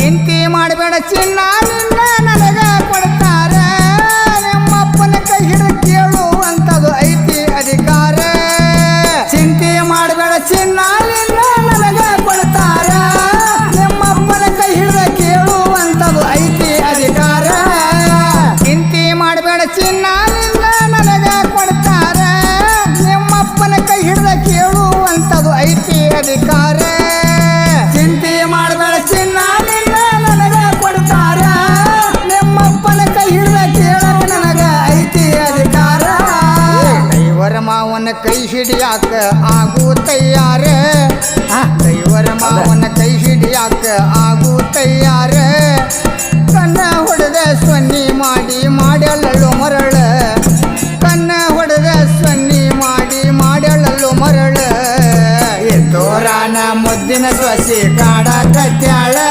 ಚಿಂತೆ ಮಾಡಬೇಡ ಚಿನ್ನ ನಿನ್ನ ನನಗ ಕೊಡ್ತಾರ ನಿಮ್ಮಪ್ಪನ ಕೈ ಹಿಡಿದು ಕೇಳುವಂಥದ್ದು ಐತಿ ಅಧಿಕಾರ ಚಿಂತೆ ಮಾಡಬೇಡ ಚಿನ್ನ ನಿನ್ನ ನನಗ ಕೊಡ್ತಾರ ನಿಮ್ಮಪ್ಪನ ಕೈ ಹಿಡಿದು ಕೇಳುವಂಥದ್ದು ಐತಿ ಅಧಿಕಾರ ಚಿಂತೆ ಮಾಡಬೇಡ ಚಿನ್ನ ನಿನ್ನ ನನಗ ಕೊಡ್ತಾರ ನಿಮ್ಮಪ್ಪನ ಕೈ ಹಿಡಿದು ಕೇಳುವಂಥದ್ದು ಐತಿ ಅಧಿಕಾರ ಚಿಂತೆ ಮಾಡಬೇಡ ಚಿನ್ನ ನಿನ್ನ ನನಗ ಕೊಡ್ತಾರ ನಿಮ್ಮಪ್ಪನ ಕೈ ಹಿಡಿದ ಕೇಳಕ ನನಗ ಐತಿ ಅಧಿಕಾರ ದೈವರ ಮಾವನ ಕೈ ಹಿಡಿಯಾಕ ಆಗು ತಯ್ಯಾರ ದೈವರ ಮಾವನ ಕೈ ಹಿಡಿಯಾಕ ಆಗು ತಯ್ಯಾರ ಕಣ್ಣ ಹೊಡೆದ ಸೊನ್ನಿ ಮಾಡಿ ಮಾಡ್ಯಾಳಲ್ಲೋ ಮರಳ ಕಣ್ಣ ಹೊಡೆದ ಸೊನ್ನಿ ಮಾಡಿ ಮಾಡ್ಯಾಳಲ್ಲೋ ಮರಳ ಎದ್ದೋರಾನ ಮುದ್ದಿನ ಸೊಸಿ ಕಾಡ ಕತ್ಯಾಳ